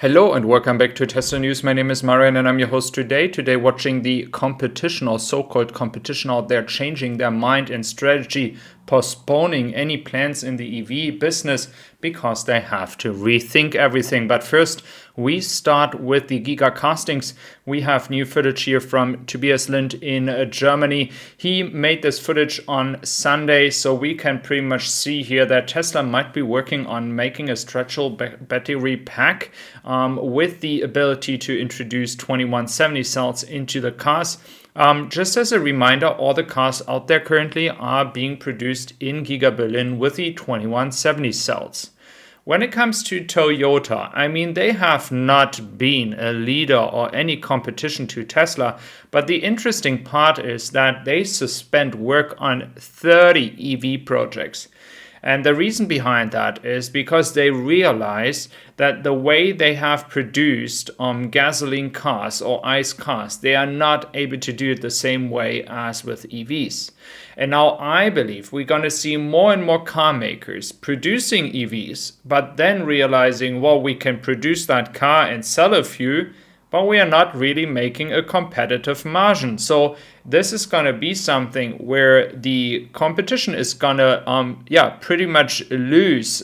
Hello and welcome back to Tesla News. My name is Marian and I'm your host today. Today watching the competition or so-called competition out there changing their mind and strategy, postponing any plans in the EV business because they have to rethink everything. But first, we start with the Giga Castings. We have new footage here from Tobias Lind in Germany. He made this footage on Sunday, so we can pretty much see here that Tesla might be working on making a stretchable battery pack with the ability to introduce 2170 cells into the cars. Just as a reminder, all the cars out there currently are being produced in Giga Berlin with the 2170 cells. When it comes to Toyota, I mean, they have not been a leader or any competition to Tesla, but the interesting part is that they suspend work on 30 EV projects. And the reason behind that is because they realize that the way they have produced gasoline cars or ICE cars, they are not able to do it the same way as with EVs. And now I believe we're going to see more and more car makers producing EVs, but then realizing, well, we can produce that car and sell a few, but we are not really making a competitive margin. So this is going to be something where the competition is going to, pretty much lose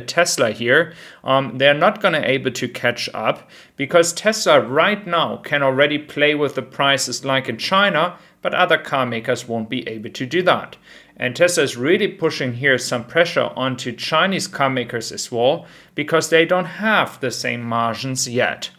Tesla here. They're not going to able to catch up because Tesla right now can already play with the prices like in China, but other car makers won't be able to do that. And Tesla is really pushing here some pressure onto Chinese car makers as well because they don't have the same margins yet.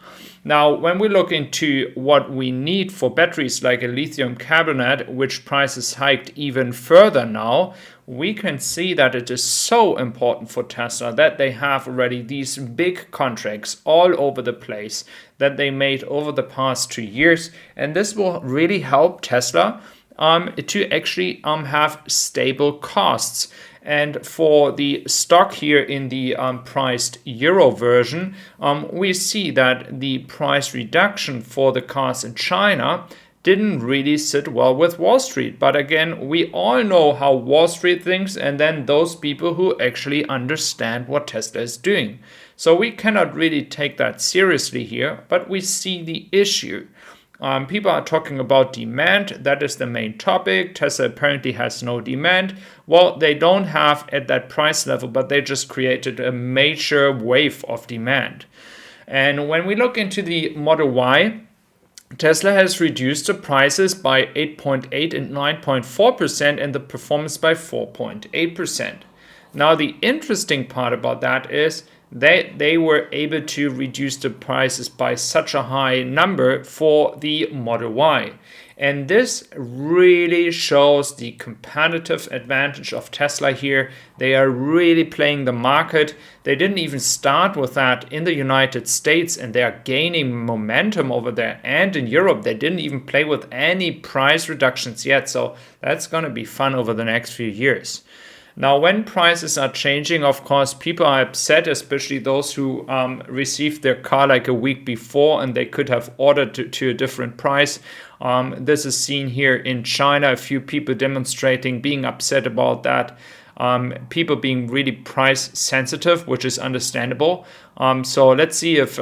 Now, when we look into what we need for batteries like a lithium carbonate, which price is hiked even further now, we can see that it is so important for Tesla that they have already these big contracts all over the place that they made over the past 2 years. And this will really help Tesla to actually have stable costs. And for the stock here in the priced euro version, we see that the price reduction for the cars in China didn't really sit well with Wall Street. But again, we all know how Wall Street thinks and then those people who actually understand what Tesla is doing. So we cannot really take that seriously here, but we see the issue. People are talking about demand. That is the main topic. Tesla apparently has no demand. Well, they don't have at that price level, but they just created a major wave of demand. And when we look into the Model Y, Tesla has reduced the prices by 8.8 and 9.4% and the performance by 4.8%. Now, the interesting part about that is they were able to reduce the prices by such a high number for the Model Y. And this really shows the competitive advantage of Tesla here. They are really playing the market. They didn't even start with that in the United States and they are gaining momentum over there. And in Europe, they didn't even play with any price reductions yet. So that's going to be fun over the next few years. Now, when prices are changing, of course, people are upset, especially those who received their car like a week before and they could have ordered to a different price. This is seen here in China, a few people demonstrating, being upset about that. People being really price sensitive, which is understandable. So let's see if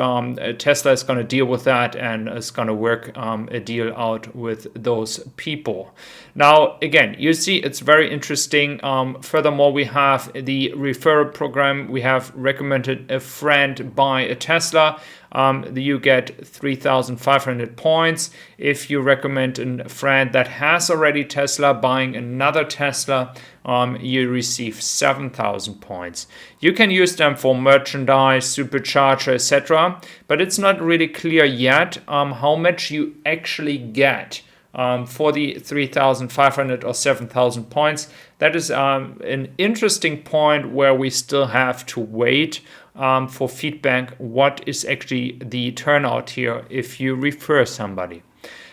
Tesla is going to deal with that and is going to work a deal out with those people. Now, again, you see it's very interesting. Furthermore, we have the referral program. We have recommended a friend buy a Tesla. You get 3,500 points. If you recommend a friend that has already Tesla buying another Tesla, you receive 7,000 points. You can use them for merchandise, supercharger, etc. But it's not really clear yet how much you actually get for the 3,500 or 7,000 points. That is an interesting point where we still have to wait for feedback. What is actually the turnout here if you refer somebody?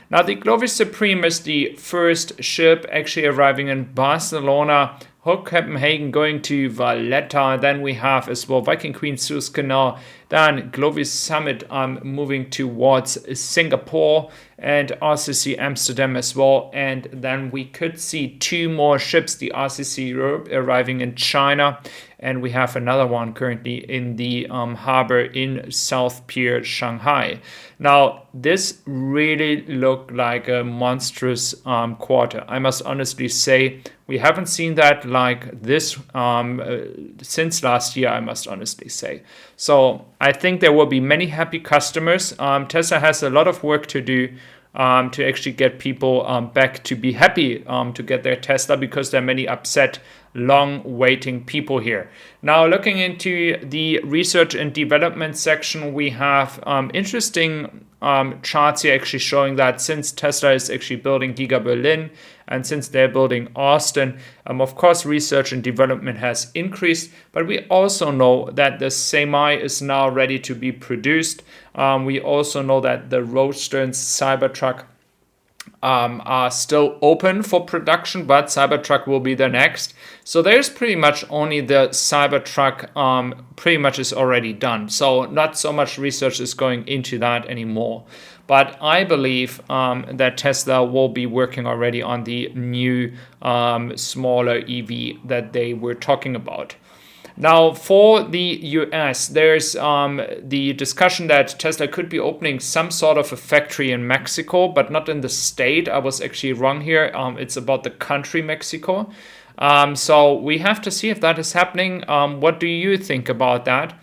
Now, the Glovis Supreme is the first ship actually arriving in Barcelona. Hook Copenhagen going to Valletta. Then we have as well Viking Queen Suez Canal Then Glovis Summit moving towards Singapore and RCC Amsterdam as well. And then we could see 2 more ships, the RCC Europe arriving in China. And we have another one currently in the harbor in South Pier, Shanghai. Now, this really looked like a monstrous quarter. I must honestly say, we haven't seen that like this since last year, I must honestly say. So I think there will be many happy customers. Tesla has a lot of work to do to actually get people back to be happy to get their Tesla, because there are many upset, long waiting people here. Now, looking into the research and development section, we have interesting charts here actually showing that since Tesla is actually building Giga Berlin and since they're building Austin, of course, research and development has increased, but we also know that the Semi is now ready to be produced. We also know that the Roadster and Cybertruck are still open for production, but Cybertruck will be the next. So there's pretty much only the Cybertruck pretty much is already done. So not so much research is going into that anymore. But I believe that Tesla will be working already on the new smaller EV that they were talking about. Now, for the US, there's the discussion that Tesla could be opening some sort of a factory in Mexico, but not in the state. I was actually wrong here. It's about the country Mexico. So we have to see if that is happening. What do you think about that?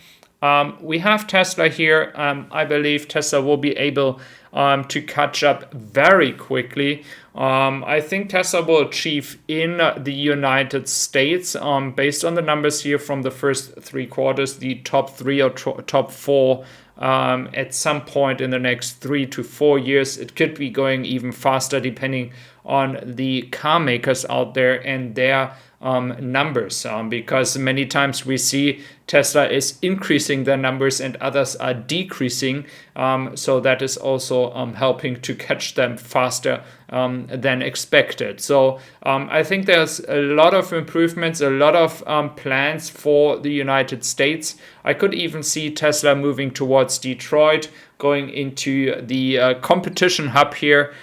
We have Tesla here. I believe Tesla will be able to catch up very quickly. I think Tesla will achieve in the United States, based on the numbers here from the first 3 quarters, the top 3 or top 4 at some point in the next 3 to 4 years. It could be going even faster depending on the car makers out there and their numbers, because many times we see Tesla is increasing their numbers and others are decreasing. So that is also helping to catch them faster than expected. So I think there's a lot of improvements, a lot of plans for the United States. I could even see Tesla moving towards Detroit, going into the competition hub here,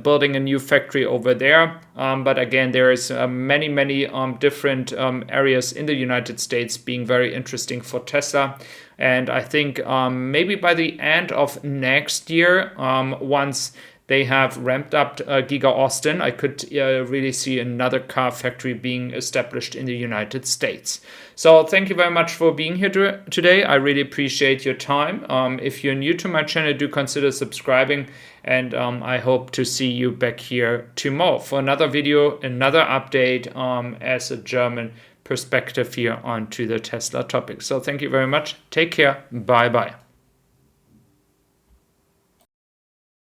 building a new factory over there. But again, there is many different areas in the United States being very interesting for Tesla. And I think maybe by the end of next year, once they have ramped up Giga Austin, I could really see another car factory being established in the United States. So thank you very much for being here today. I really appreciate your time. If you're new to my channel, do consider subscribing. And I hope to see you back here tomorrow for another video, another update as a German perspective here onto the Tesla topic. So thank you very much. Take care. Bye-bye.